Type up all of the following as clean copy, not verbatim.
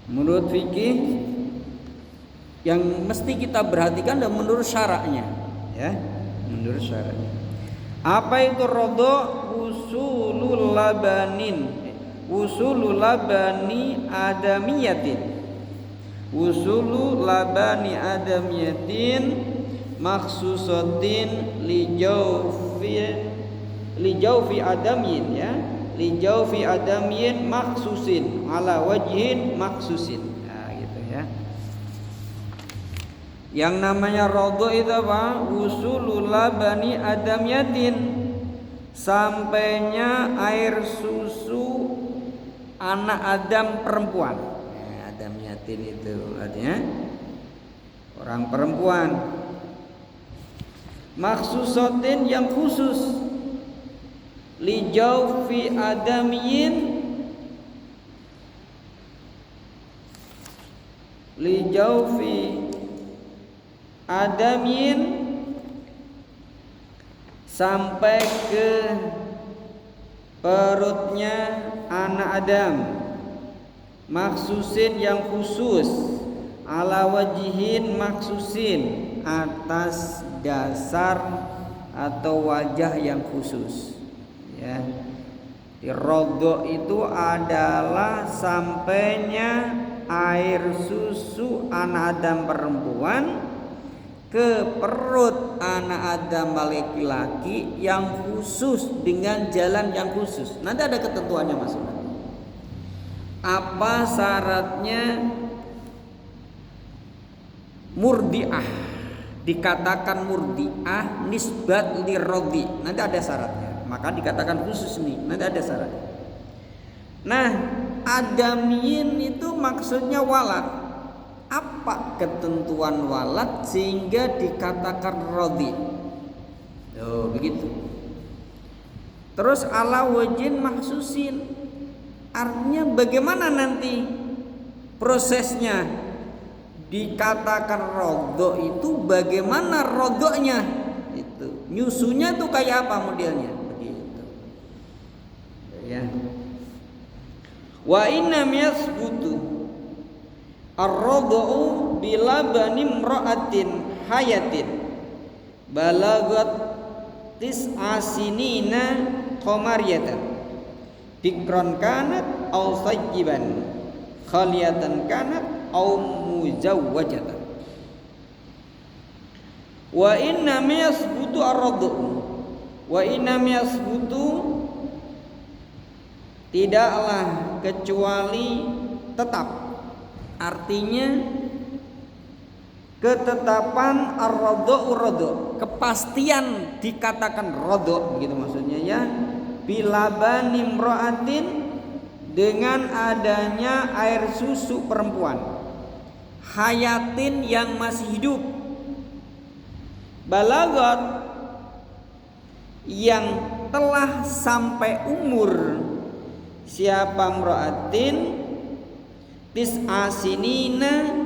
Menurut fikih yang mesti kita perhatikan dan menurut syaraknya, ya, menurut syaraknya. Apa itu rodho? Usulul labani adamiyatin. Usulu labani adamiyatin maksusatin li jawfi adamin, ya, li jawfi adamin maksusin ala wajhin maksusin. Nah, gitu ya. Yang namanya rodho itu apa? Usulul labani adamiyatin, sampainya air susu anak Adam perempuan. Nah, Adam yatin itu artinya orang perempuan. Maksusatin yang khusus, li jawfi adamiyin, li jawfi adamin, sampai ke perutnya anak Adam, maksusin yang khusus, ala wajihin maksusin, atas dasar atau wajah yang khusus, ya. Di rodho itu adalah sampainya air susu anak Adam perempuan ke perut anak Adam laki-laki yang khusus dengan jalan yang khusus. Nanti ada ketentuannya maksudnya. Apa syaratnya murdiah? Dikatakan murdiah nisbat lirodhi. Nanti ada syaratnya. Maka dikatakan khusus nih. Nanti ada syaratnya. Nah, adamiyin itu maksudnya walad. Apa ketentuan walad sehingga dikatakan rodhi? Oh, begitu. Terus ala wajin maksusin, artinya bagaimana nanti prosesnya dikatakan rodho itu, bagaimana rodhonya itu, nyusunya tuh kayak apa modelnya, begitu ya. Wa inna yasbutu ar-rodhu bila bani imra'atin hayatin balagat tis'a sinina qamariyatan bikran kanat aw sayyiban khaliyatan kanat aw muzawwajatan. Wa inna yasbutu ar-rodhu, wa inna yasbutu, tidaklah kecuali tetap, artinya ketetapan ar-rodho, kepastian dikatakan rodho, begitu maksudnya ya. Bilaban imra'atin, dengan adanya air susu perempuan, hayatin yang masih hidup, balagot yang telah sampai umur, siapa imra'atin tis'a sinina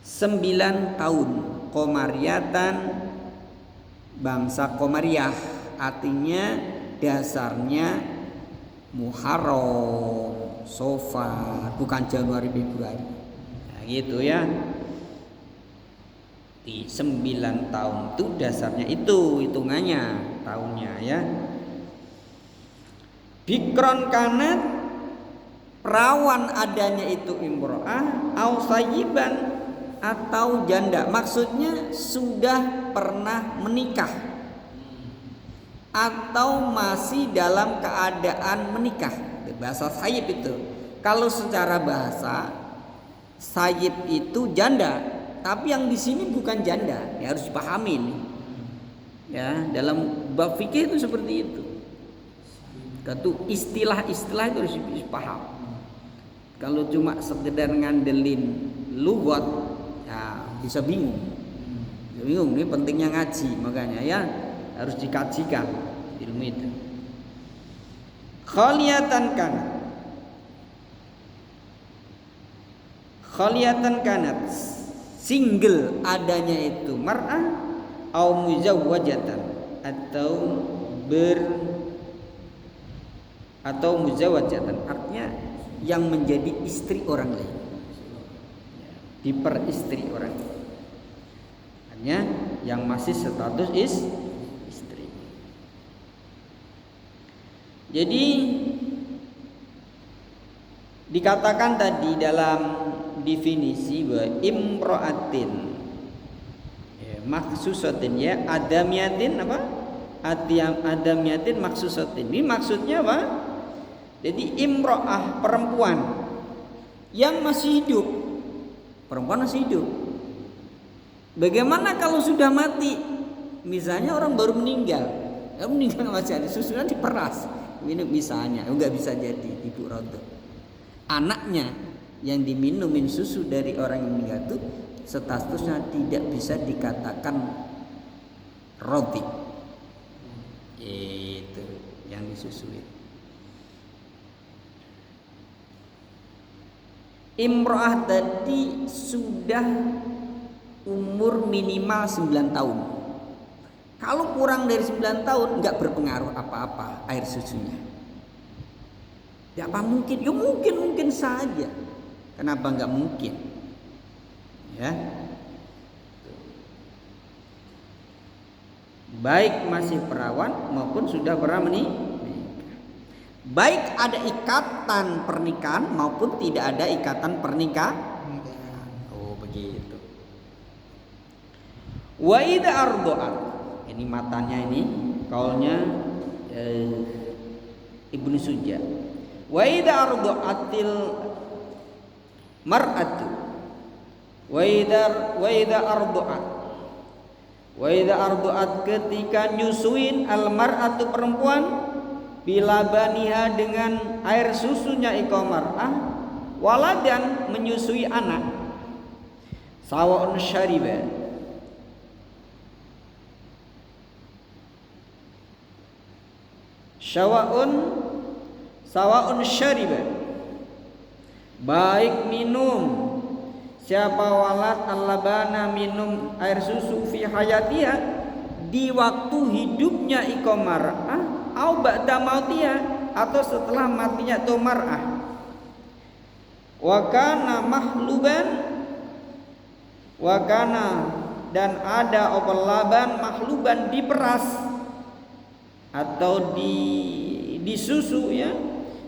9 tahun, komariatan bangsa Komariah, artinya dasarnya Muharram, Safar, bukan Januari Februari. Nah, gitu ya. Di 9 tahun itu dasarnya, itu hitungannya tahunnya ya. Bikron kanat, perawan adanya itu imro'ah, au sayyiban, atau janda, maksudnya sudah pernah menikah atau masih dalam keadaan menikah. Bahasa sayyib itu, kalau secara bahasa sayyib itu janda, tapi yang di sini bukan janda, ya harus dipahami nih. Ya, dalam bab fikih itu seperti itu. Tentu istilah-istilah itu harus dipaham. Kalau cuma sekedar ngandelin lugat, ya bisa bingung. Bingung, ini pentingnya ngaji, makanya ya harus dikajikan ilmu itu. Khaliyatan kanat, single adanya itu mar'ah, au muzawwajatan, atau muzawwajatan, artinya yang menjadi istri orang lain, diperistri orang lain. Hanya yang masih status istri. Jadi dikatakan tadi dalam definisi bahwa imro'atin maksusatin adamiyatin adamiyatin maksusatin. Ini maksudnya apa? Jadi imro'ah, perempuan yang masih hidup. Perempuan masih hidup. Bagaimana kalau sudah mati? Misalnya orang baru meninggal. Meninggal masih ada susunya diperas. Ini misalnya, enggak bisa jadi ibu rodo. Anaknya yang diminumin susu dari orang yang meninggal itu statusnya tidak bisa dikatakan rodi. Itu yang disusui. Imro'ah tadi sudah umur minimal 9 tahun. Kalau kurang dari 9 tahun nggak berpengaruh apa-apa air susunya. Ya apa mungkin? Ya mungkin saja. Kenapa nggak mungkin? Ya. Baik masih perawan maupun sudah pernah menikah. Baik ada ikatan pernikahan maupun tidak ada ikatan pernikahan. Oh begitu. Wa idza arda'at. Ini matanya ini kaulnya Ibnu Suja. Wa idza arda'atil mar'atu wa idza arda'at ketika nyusuin al mar'atu perempuan bila baniha dengan air susunya mar'ah waladan menyusui anak sawa'un syariba sawa'un syariba baik minum siapa walad al-labana minum air susu fi hayatiha di waktu hidupnya mar'ah au ba'da mautiha atau setelah matinya itu mar'ah wa kana mahluban wa kana dan ada laban mahluban diperas atau disusu ya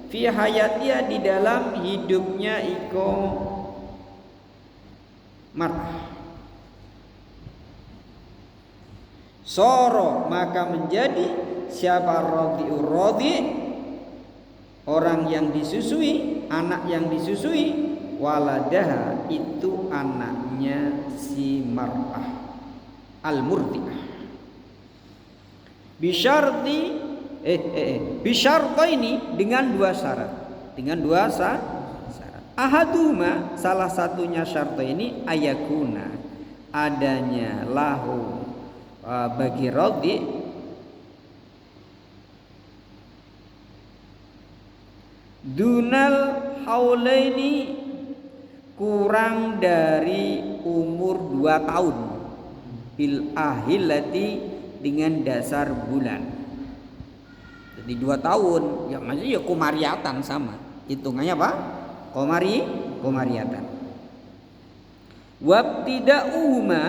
fi hayatiha di dalam hidupnya mar'ah soro maka menjadi siapa rodi orang yang disusui, anak yang disusui waladaha itu anaknya si mar'ah al-murdi'ah bisyarta ini dengan dua syarat ahaduma salah satunya syarta ini ayakuna adanya lahu bagi rodi dunal haulaini kurang dari umur 2 tahun bil ahillati dengan dasar bulan. Jadi 2 tahun ya maksudnya ya komariatan sama. Hitungannya apa? Komariatan. Wabtida'uhuma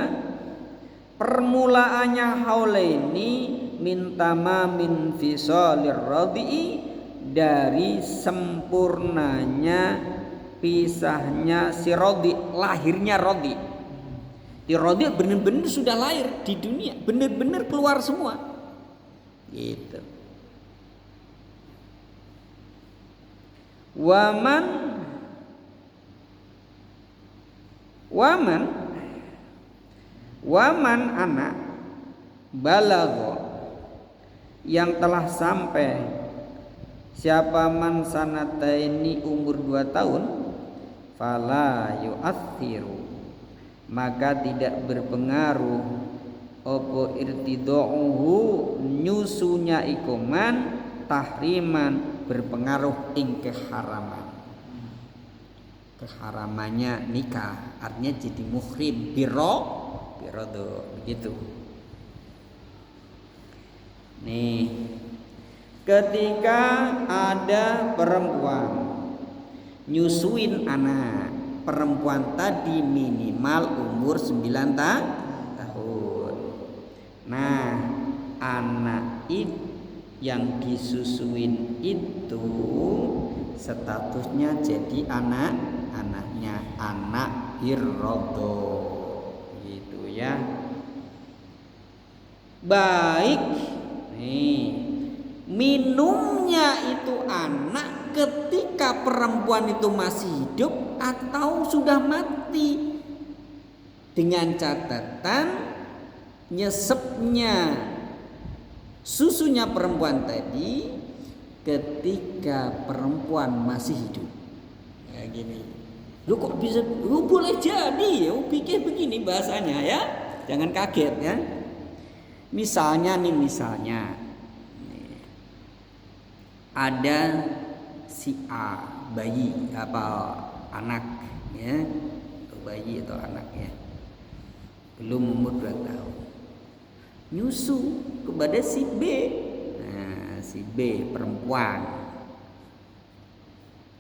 permulaannya haulaini min tamamin fisalir radhi'i dari sempurnanya pisahnya si rodi, lahirnya rodi. Di rodi benar-benar sudah lahir di dunia, benar-benar keluar semua. Gitu. Waman anak balagho yang telah sampai siapa man sanataini umur 2 tahun fala yu'athiru maka tidak berpengaruh opo irtido'uhu nyusunya ikuman tahriman berpengaruh ing keharamannya nikah artinya jadi muhrim birodo begitu. Nih ketika ada perempuan nyusuin anak perempuan tadi minimal umur 9 tahun. Nah, anak yang disusuin itu statusnya jadi anaknya anak hirrodo gitu ya. Baik, nih minumnya itu anak ketika perempuan itu masih hidup atau sudah mati, dengan catatan nyesepnya susunya perempuan tadi ketika perempuan masih hidup. Ya gini. Lu kok bisa? Lu boleh jadi ya, pikir begini bahasanya ya. Jangan kaget ya. Misalnya ada si A, bayi apa anak ya, atau bayi atau anak ya, belum umur 2 tahun, nyusu kepada si B. Nah, si B perempuan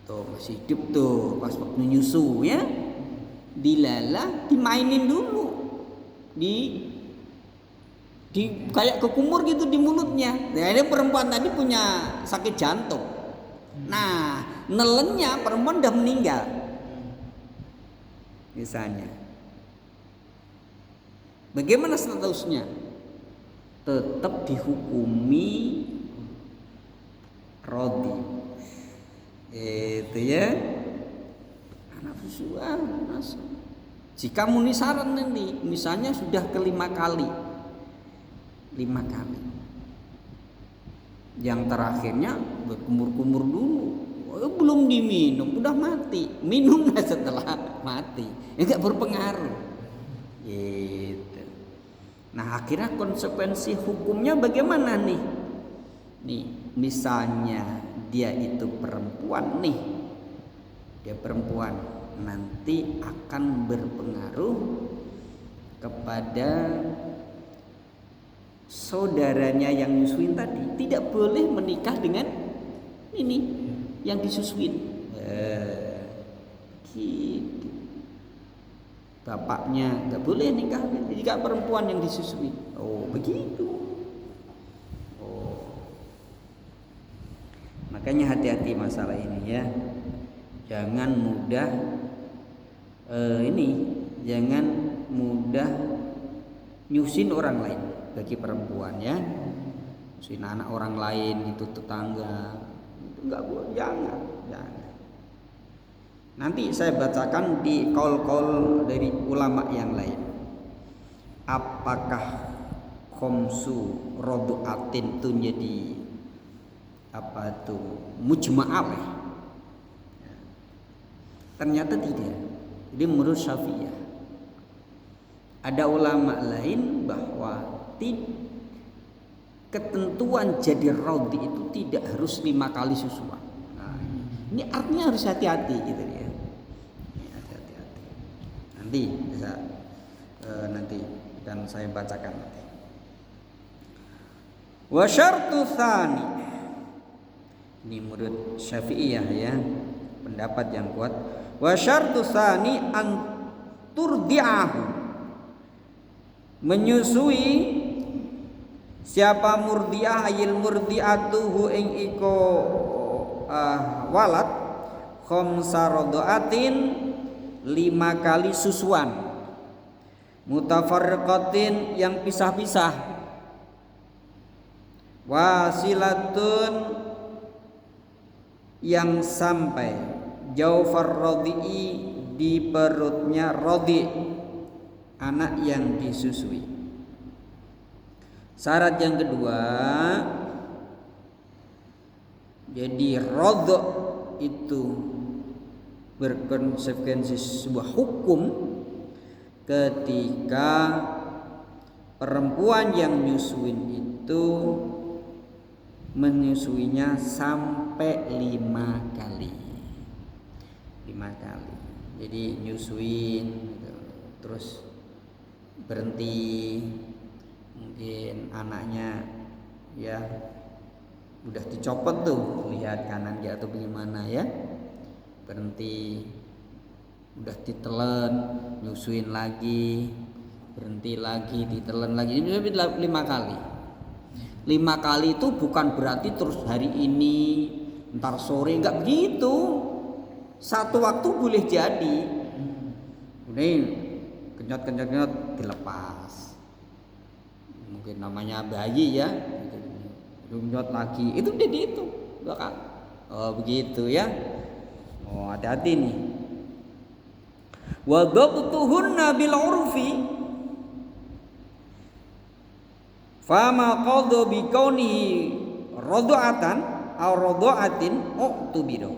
tuh masih hidup tuh pas waktu nyusu ya, dilalah dimainin dulu di kayak kekumur gitu di mulutnya. Nah, ini perempuan tadi punya sakit jantung. Nah, nelennya perempuan udah meninggal. Misalnya. Bagaimana statusnya? Tetap dihukumi rodi. Itu ya. Anak susuan masuk. Jika munisaran nanti, misalnya sudah ke-5 kali. 5 kali. Yang terakhirnya berkumur-kumur dulu. Belum diminum, udah mati. Minumnya setelah mati. Enggak berpengaruh. Gitu. Nah, akhirnya konsekuensi hukumnya bagaimana nih? Nih, misalnya dia itu perempuan nih. Dia perempuan, nanti akan berpengaruh kepada saudaranya yang nyusuin tadi. Tidak boleh menikah dengan ini yang disusuin. Gitu. Bapaknya nggak boleh nikah jika perempuan yang disusui. Oh begitu. Oh, makanya hati-hati masalah ini ya. Jangan mudah jangan mudah nyusin orang lain. Bagi perempuan ya, nyusin anak orang lain itu tetangga itu nggak boleh, jangan. Nanti saya bacakan di kaul-kaul dari ulama yang lain. Apakah khomsu roduatin itu jadi apa itu mujma'ah? Ternyata tidak. Jadi menurut Syafi'iyah ada ulama lain bahwa ketentuan jadi rodi itu tidak harus 5 kali susuan. Nah, ini artinya harus hati-hati gitu ya. Hati-hati. Nanti bisa nanti akan saya bacakan nanti. Wa syartu tsani. Ini menurut Syafi'iyah ya, pendapat yang kuat. Wa syartu tsani an turdi'ahu, menyusui siapa murdiah ayil murdiatuhu ing iko walad khamsa radaatin 5 kali susuan mutafarriqatin yang pisah-pisah wasilatun yang sampai jaufar radii di perutnya rodi anak yang disusui. Syarat yang kedua, jadi rodok itu berkonsekuensi sebuah hukum ketika perempuan yang nyusuin itu menyusuinya sampai 5 kali. 5 kali. Jadi nyusuin terus berhenti, mungkin anaknya ya udah dicopot tuh, lihat kanan ya atau bagaimana ya, berhenti, udah ditelen, nyusuin lagi, berhenti lagi, ditelen lagi, ini 5 kali. 5 kali itu bukan berarti terus hari ini, ntar sore, enggak begitu. Satu waktu boleh jadi. Udah kenyot dilepas. Mungkin namanya bayi ya. Kenyot lagi, itu udah dihitung 2 kali. Oh begitu ya. Oh hati-hati nih. Wa dhabtuhunna bil urfi fama qadha bi kaunihi radha'atan aw radha'atin uqtubiru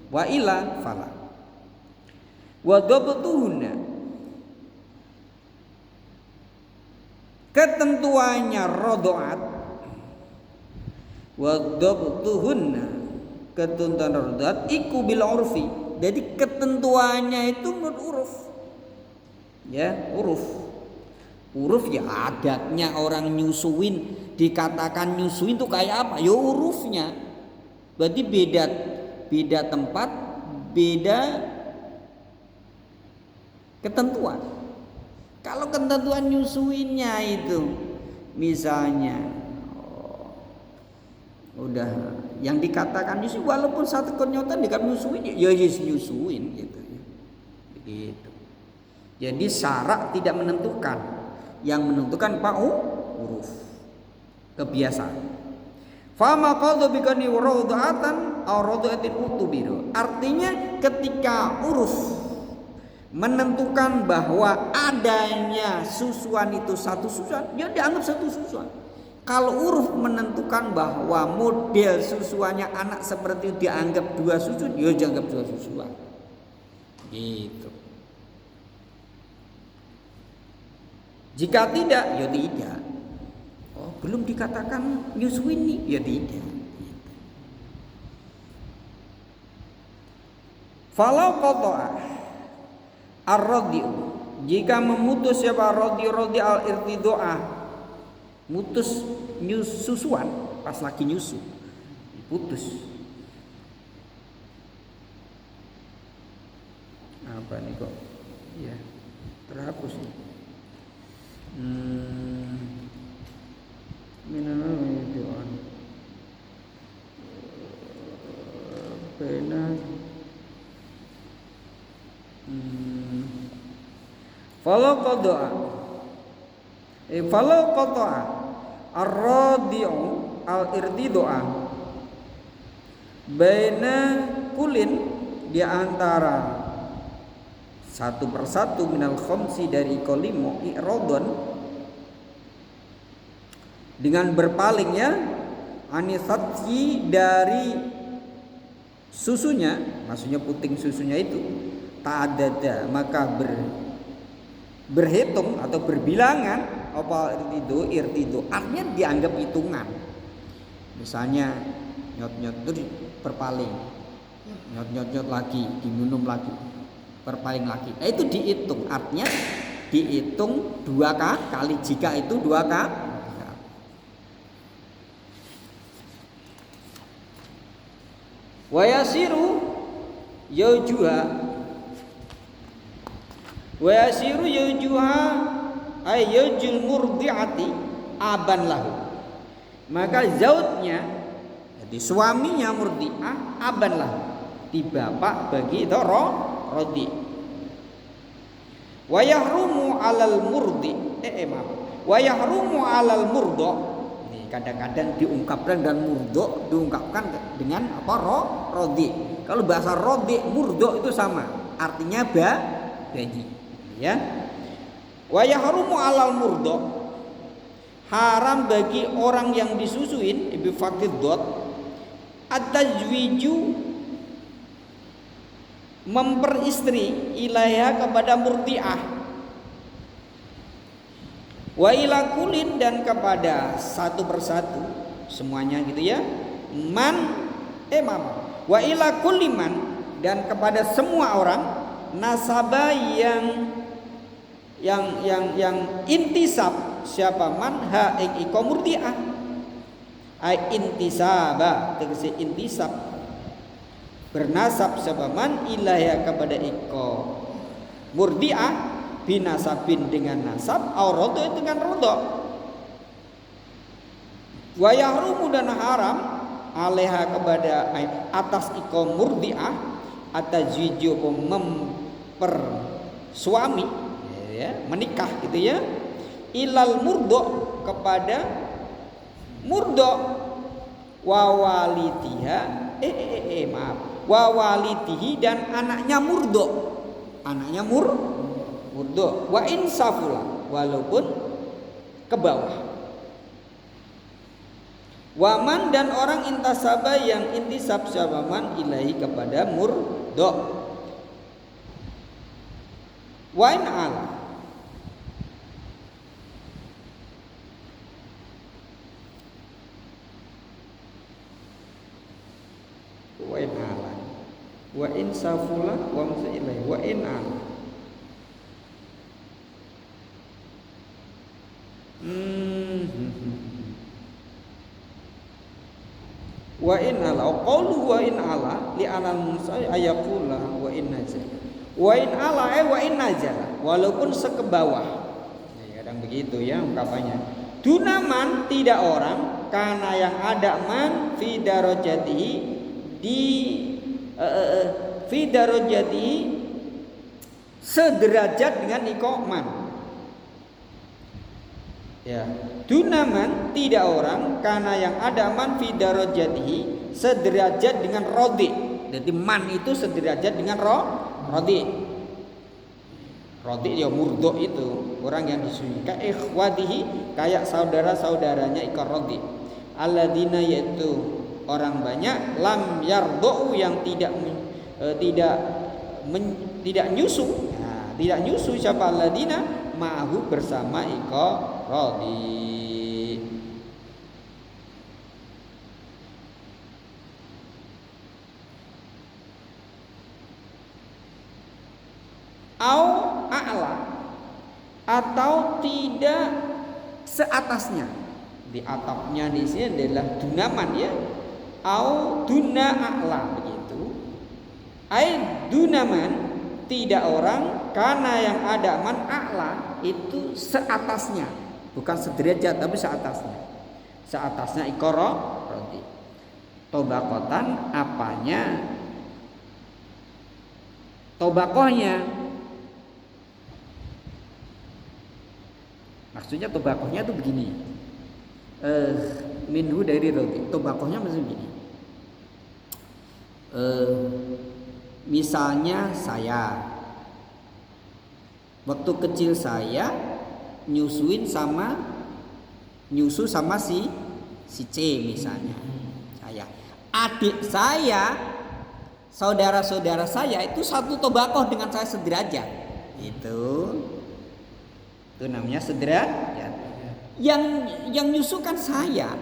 wa ila fala. Wa dhabtuhunna, ketentuannya radha'at, wa dhabtuhunna, ketentuan radha'at iku bil urfi. Jadi ketentuannya itu menurut uruf. Ya, uruf. Uruf ya adatnya orang nyusuin, dikatakan nyusuin itu kayak apa? Ya urufnya. Berarti beda tempat, beda ketentuan. Kalau ketentuan nyusuinnya itu misalnya udah yang dikatakan nyusuin, walaupun satu kenyotan dikatakan nyusuin ya nyusuin gitu ya. Begitu. Jadi syarak tidak menentukan, yang menentukan apa? Uruf, kebiasaan. Fama qadha bikani radha'atan aw radha'atin utubiru. Artinya ketika uruf menentukan bahwa adanya susuan itu satu susuan, dia dianggap satu susuan. Kalau uruf menentukan bahwa model susuannya anak seperti itu dianggap 2 susuan, ya dianggap 2 susuan. Gitu. Jika tidak, ya tidak. Oh, belum dikatakan nyusuin nih, ya tidak. Falau qata'a ar-radhi'u, jika memutus siapa radhi al-irtida'ah, mutus susuan pas lagi nyusu, putus. Apa nih kok? Ya, terhapus nih. Falau qata'a ar-radi'u al-irtida'ah baina kulin, di antara satu persatu minal khamsi dari kolimo i'radun, dengan berpalingnya anisatki dari susunya, maksudnya puting susunya itu, ta'addada, maka berhitung atau berbilangan. Apa irtido artinya dianggap hitungan. Misalnya nyot itu berpaling, nyot lagi, diminum lagi, berpaling lagi. Nah, itu dihitung, artinya dihitung 2 kali, jika itu 2 kali. Wa yasiru yaujuha, wa yasiru yaujuha ay yaujul murdi'ati aban lahu, maka zautnya, jadi suaminya murdi'ah, aban lahu, di bapak bagi itu rodi. Wa yahrumu alal murdi, wa yahrumu alal murdo. Ini kadang-kadang diungkapkan dan murdo diungkapkan dengan apa? Rodi. Kalau bahasa rodi murdo itu sama, artinya bayi, ya. Wa yahrumu alal murdo, haram bagi orang yang disusuin, bi fathid dot, at-tajwiju, memperistri, ilaiha, kepada murdiah, wa ila kulin, dan kepada satu persatu semuanya gitu ya, mama, wa ila kulliman, dan kepada semua orang, nasaba yang intisab, siapa man ha ing iko murdiah, ai intisaba tegese intisab, bernasab sabaman ilaiha kepada iko murdiah binasabin dengan nasab au rodo dengan rodo. Wa yahrumu dan haram alaiha kepada atas iko murdiah atazwiju memper suami ya, menikah gitu ya, ilal murdo kepada murdo wawalitiha maaf wawalitihi dan anaknya murdo, anaknya murdo wa insafula walaupun ke bawah. Waman dan orang intasaba yang intisab sabaman ilahi kepada murdo. Wa in ala wa in ala wa in safula wa musa ilahi wa in ala wa in ala qaulu wa in ala li anal musa ayaqula wa in nazala wa in ala wa in nazala walaupun sekebawah ya, kadang begitu ya ungkapannya. Dunaman tidak orang karena yang ada man fi darajatihi di fi darajatihi sederajat dengan ikoman ya. Dunaman tidak orang karena yang ada man fi darajatihi sederajat dengan rodi. Jadi man itu sederajat dengan rodi. Rodi ya murdo itu orang yang disuruh ka ikhwatihi kayak saudara-saudaranya ikar rodi. Alladzina yaitu orang banyak lam yardu yang tidak nyusu. Nah, tidak nyusu siapa alladzina ma'ahu bersama ikar rodi. Au a'la atau tidak seatasnya. Di atapnya di sini adalah dunaman ya. Au duna a'la begitu. Ai dunaman tidak orang karena yang ada man a'la itu seatasnya, bukan sederajat tapi seatasnya. Seatasnya ikoro roti. Tobakotan apanya? Tobakohnya. Maksudnya tobakohnya itu begini. Minhu dari roti. Tobakohnya maksudnya begini. Misalnya saya waktu kecil saya nyusu sama si C misalnya. Saya. Adik saya, saudara-saudara saya itu satu tobakoh dengan saya sederajat. Itu namanya sederajat. Yang nyusukan saya,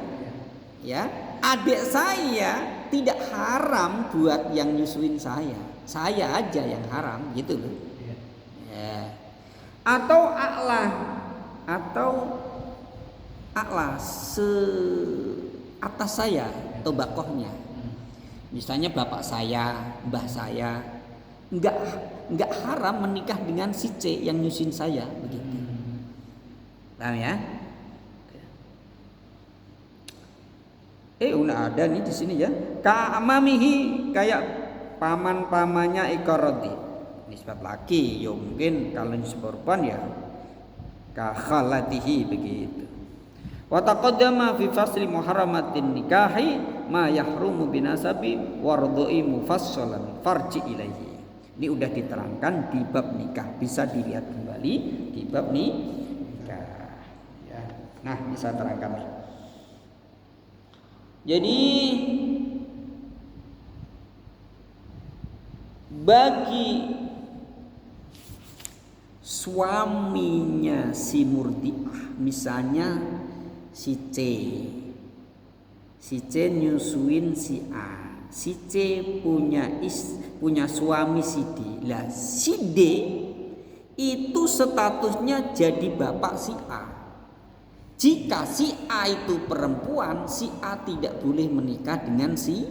ya, adik saya tidak haram buat yang nyusuin saya aja yang haram gitu loh. Ya. Atau a'la atas saya tobakohnya. Misalnya bapak saya, mbah saya, enggak haram menikah dengan si C yang nyusuin saya begitu. Paham ya? Udah ada nih di sini ya. Ka'amamihi kayak paman-pamannya ikarodi. Nisbat laki, ya mungkin kalau nisbat perempuan ya kakhalatihi begitu. Wa taqaddama fi fasli muharramatin nikahi ma yahrumu binasabi wardoi mufassalan farji ilaihi. Ini udah diterangkan di bab nikah, bisa dilihat kembali di bab nikah. Ya. Nah, bisa terangkan. Jadi bagi suaminya si murdiah, misalnya si C nyusuin si A, si C punya suami si D. Lah si D itu statusnya jadi bapak si A. Jika si A itu perempuan, si A tidak boleh menikah dengan si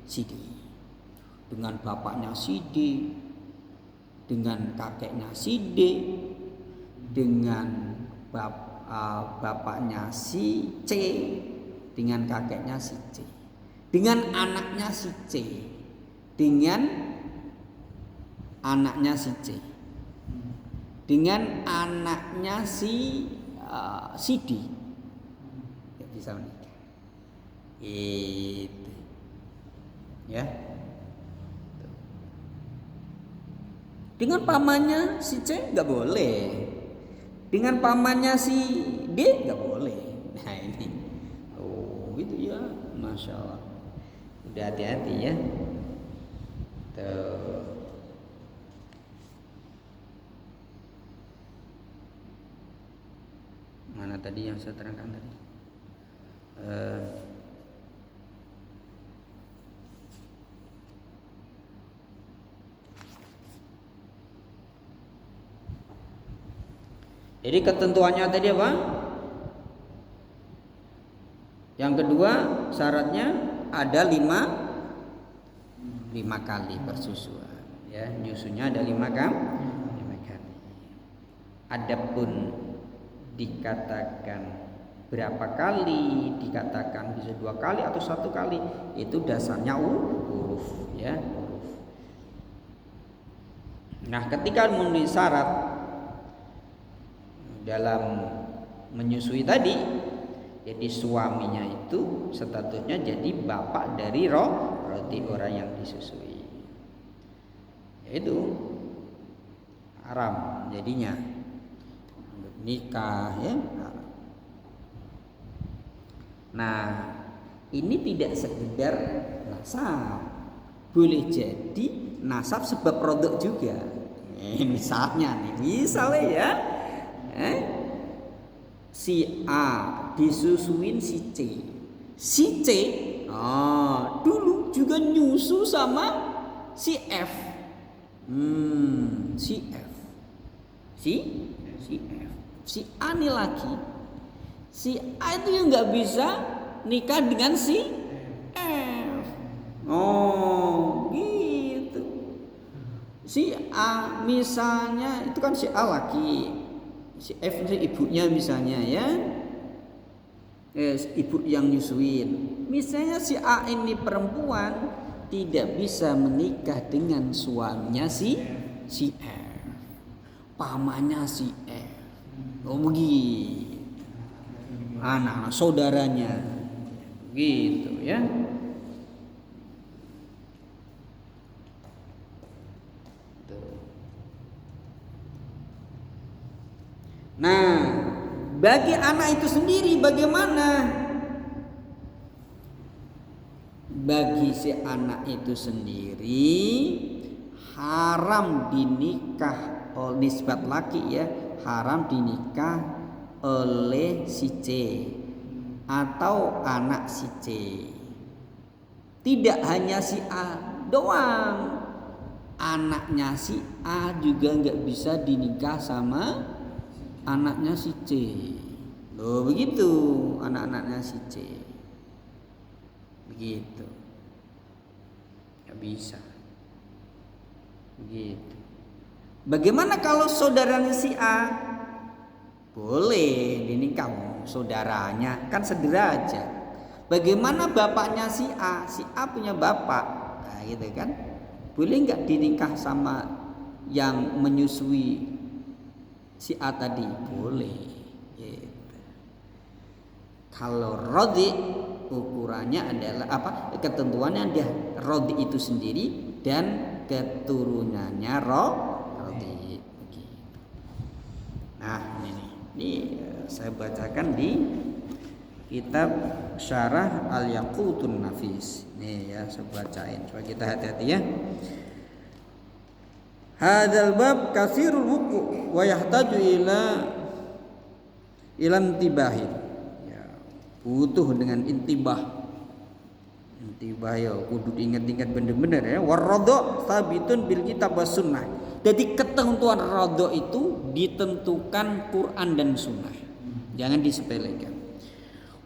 D. dengan bapaknya si D, dengan kakeknya si D, dengan bapaknya si C, dengan kakeknya si C, dengan anaknya si C, dengan anaknya si C, dengan anaknya si D, nggak bisa menikah. Itu, ya. Dengan pamannya si C nggak boleh, dengan pamannya si D nggak boleh. Nah ini, oh itu ya, masya Allah. Udah hati-hati ya. Tuh. Mana tadi yang saya terangkan tadi? Jadi ketentuannya tadi apa? Yang kedua syaratnya ada 5 kali persusuan. Ya, nyusunya ada 5 kali. Adapun dikatakan berapa kali, dikatakan bisa 2 kali atau 1 kali, itu dasarnya huruf, ya, huruf. Nah, ketika memenuhi syarat dalam menyusui tadi, jadi suaminya itu statusnya jadi bapak dari roti orang yang disusui, yaitu haram jadinya nikah, ya. Nah, ini tidak sekedar nasab, boleh jadi nasab sebab produk juga. Misalnya ya, si A disusuin si C, dulu juga nyusu sama si F, si A nih lagi, si A itu yang nggak bisa nikah dengan si F. Oh gitu. Si A misalnya itu kan si A laki, si F itu ibunya misalnya, ya, ibu yang nyusuin. Misalnya si A ini perempuan tidak bisa menikah dengan suaminya si F, pamannya si F. Oh begitu, anak saudaranya, gitu ya. Nah, bagi anak itu sendiri bagaimana? Bagi si anak itu sendiri haram dinikah oleh nisbat laki, ya, haram dinikah oleh si C atau anak si C. Tidak hanya si A doang, anaknya si A juga nggak bisa dinikah sama anaknya si C. Loh begitu, anak-anaknya si C. Begitu. Nggak bisa. Begitu. Bagaimana kalau saudaranya si A? Boleh dinikah, saudaranya kan sederajat. Bagaimana bapaknya si A? Si A punya bapak, nah, gitu kan? Boleh nggak dinikah sama yang menyusui si A tadi? Boleh. Gitu. Kalau rodi ukurannya adalah apa? Ketentuannya ada rodi itu sendiri dan keturunannya rodi. Begitu. Nah ini saya bacakan di kitab Syarah Al-Yaqutun Nafis. Nih ya, saya bacain supaya kita hati-hati ya. Hadzal bab katsirul wuqu wa yahtaju ila intibahin. Ya, butuh dengan intibah. Intibah ya kudu diingat-ingat bener-bener ya. Waradha sabitun bil kitab was sunnah. Jadi ketentuan radha itu ditentukan Quran dan sunnah. Jangan disepelekan.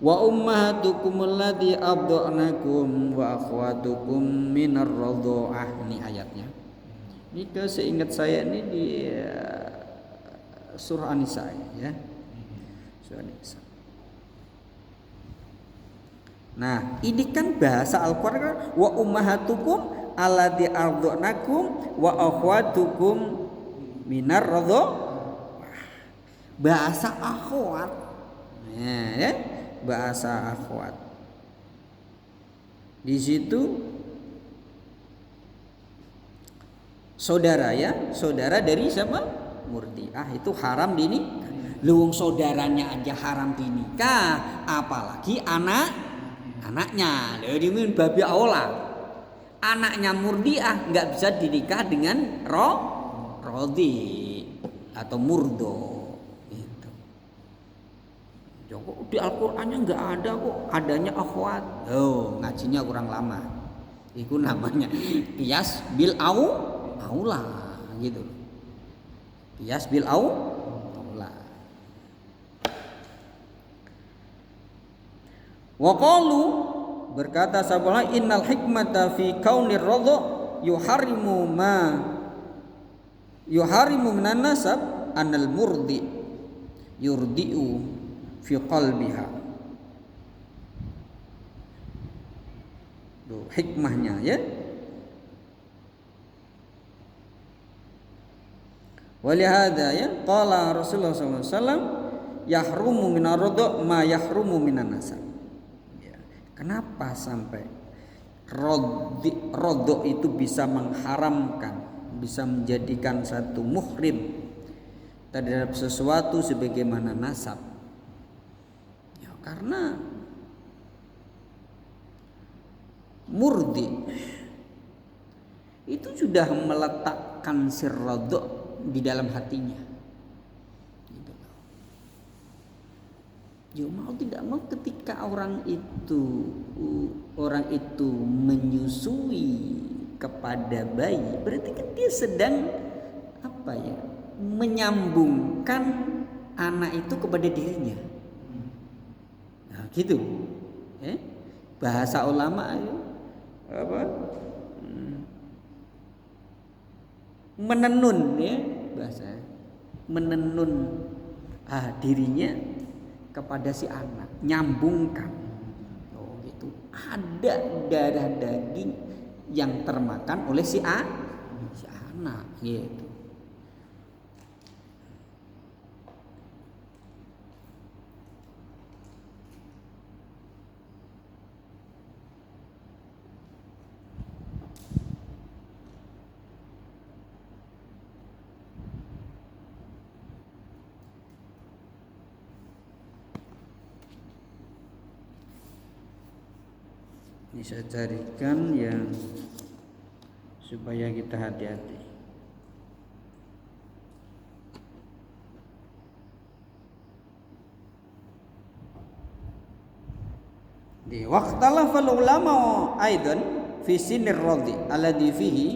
Wa ummahatukum allati arda'nakum wa akhwatukum minar radha'ah. Ini ayatnya. Ini seingat saya ini di surah An-Nisa ya. Surah An-Nisa. Nah, ini kan bahasa Al-Qur'an, wa ummahatukum allati arda'nakum wa akhwatukum minar radha'ah. Bahasa akhwat. Nah, ya. Bahasa akhwat. Di situ saudara ya, saudara dari siapa? Murdiah itu haram dinikah. Luwung saudaranya aja haram dinikah, apalagi anaknya. Jadi min babi aula. Anaknya Murdiah nggak bisa dinikah dengan rodi atau murdo. Di Al-Qur'annya nggak ada kok, adanya akhwat. Oh, ngajinya kurang lama. Itu namanya qiyas bil aula gitu. Qiyas bil aula. Wa qalu berkata sahabat, innal hikmata fi kaunir radha yuharimu minan nasab anal murdi yurdi'u fi qalbiha. Tuh hikmahnya ya. Walihada ya qala Rasulullah sallallahu alaihi wasallam yahrumu minar radha ma yahrumu minan nasab. Ya. Kenapa sampai radha itu bisa mengharamkan, bisa menjadikan satu muhrim terhadap sesuatu sebagaimana nasab? Karena murdi itu sudah meletakkan sirradha di dalam hatinya. Gitu. Ya mau tidak mau ketika orang itu menyusui kepada bayi, berarti kan dia sedang menyambungkan anak itu kepada dirinya. Gitu, bahasa ulama menenun ya, bahasa menenun dirinya kepada si anak, nyambungkan. Oh gitu, ada darah daging yang termakan oleh si anak gitu. Ini saya carikan yang supaya kita hati-hati. Di waqtalafal ulama aidan fi sinir radhi alladhi fihi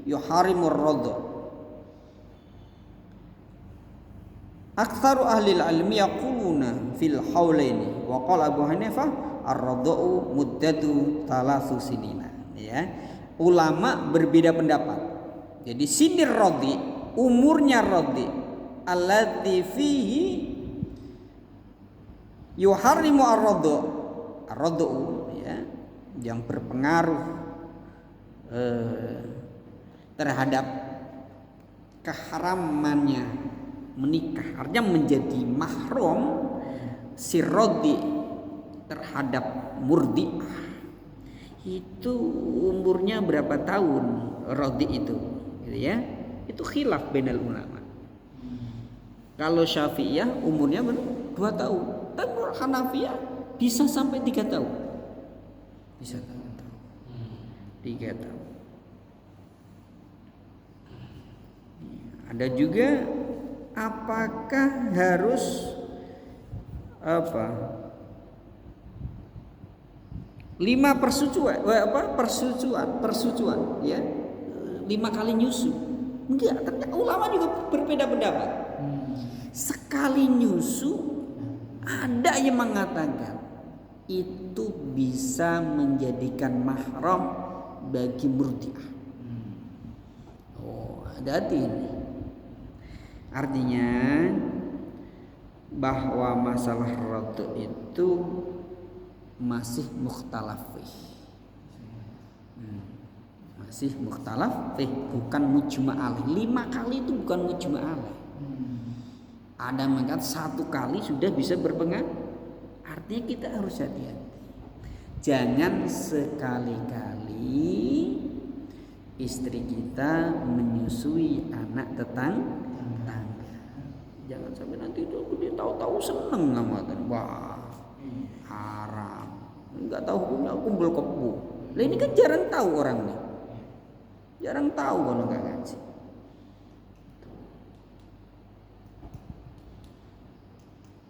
yuharimur radha. Aktsaru ahli ilmi yaquluna fil haulaini wa qala Abu Hanifah ar-radha'u muddatu thalathu sinina. Ya. Ulama berbeda pendapat. Jadi sinir radhi, umurnya radhi alladzi fihi yuharimu ar-radha'u ya, yang berpengaruh terhadap keharamannya menikah, artinya menjadi mahram si radhi terhadap murdiah. Itu umurnya berapa tahun radhi itu gitu ya. Itu khilaf bainal ulama. Kalau Syafi'iyah umurnya 2 tahun, tapi Hanafiyah bisa sampai 3 tahun. Bisa 3 tahun. Ada juga apakah harus 5 persucuan ya, 5 kali nyusu? Enggak, ternyata ulama juga berbeda pendapat. Sekali nyusu ada yang mengatakan itu bisa menjadikan mahram bagi murdiah. Oh, hati-hati ini. Artinya bahwa masalah rodok itu masih mukhtalaf fih. Masih mukhtalaf fih, bukan mujma' alaih. 5 kali itu bukan mujma' alaih. Ada mengatakan 1 kali sudah bisa berpengaruh. Artinya kita harus hati-hati. Jangan sekali-kali istri kita menyusui anak tetangga. Jangan sampai nanti dia tahu-tahu seneng ngamatan. Wah, haram. Enggak tahu hukumnya kumpul kebo. Lah ini kan jarang tahu orang nih. Jarang tahu kalau enggak ngaji.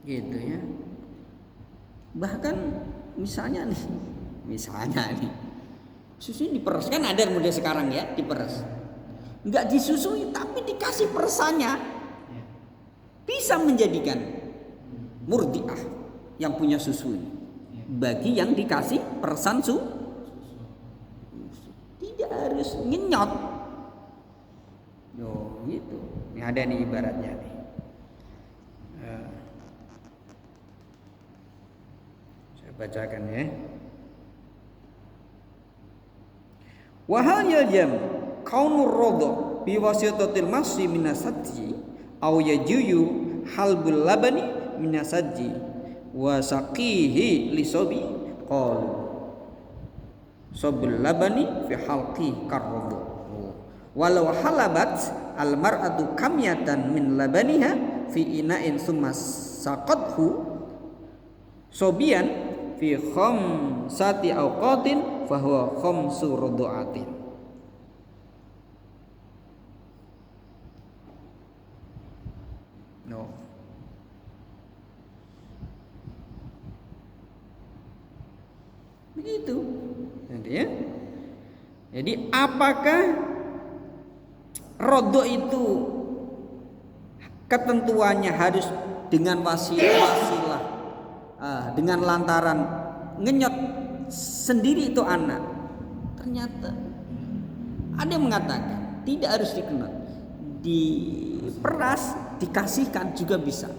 Gitu ya. Bahkan misalnya nih susu diperes, kan ada model sekarang ya, diperes. Enggak disusui tapi dikasih peresannya, bisa menjadikan murdiah yang punya susu ini bagi yang dikasih peresan tidak harus ngenyot. Yo gitu. Ini ada nih ibaratnya nih. Saya bacakan ya. Wa hal yajam kaunur radha bi wasitatil masyi minasati aw yajuyu halbul labani minasajji wa saqihi li sobi qalu sobul labani fi halqi karradhu walau halabat al mar'atu kamyatan min labaniha fi ina'in thumma saqathu sobian fi khamsati awqatin fa huwa khamsu rudu'atin. No. Begitu. Ya. Jadi apakah rodok itu ketentuannya harus dengan wasilah, dengan lantaran ngenyot sendiri itu anak? Ternyata ada yang mengatakan tidak harus dikenal, diperas, dikasihkan juga bisa.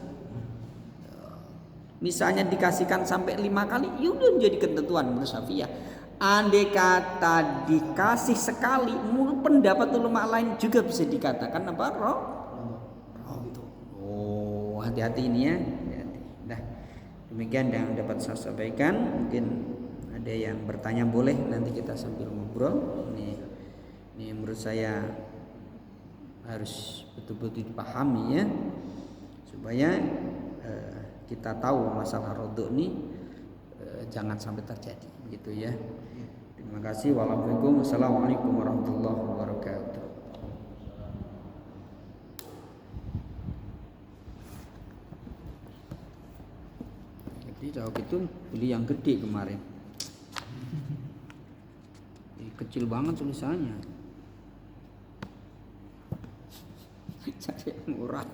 Misalnya dikasihkan sampai 5 kali, ya udah menjadi ketentuan menurut Syafi'iyah. Andai kata dikasih sekali, menurut pendapat ulama lain juga bisa dikatakan apa? Oh, hati-hati ini ya. Hati-hati. Nah, demikian yang dapat saya sampaikan. Mungkin ada yang bertanya, boleh nanti kita sambil ngobrol. Ini menurut saya harus betul-betul dipahami ya, supaya kita tahu masalah rodok ini jangan sampai terjadi, gitu ya. Terima kasih. Wassalamualaikum warahmatullahi wabarakatuh. Jadi jauh itu beli yang gede kemarin, kecil banget tulisannya. Cari yang murah.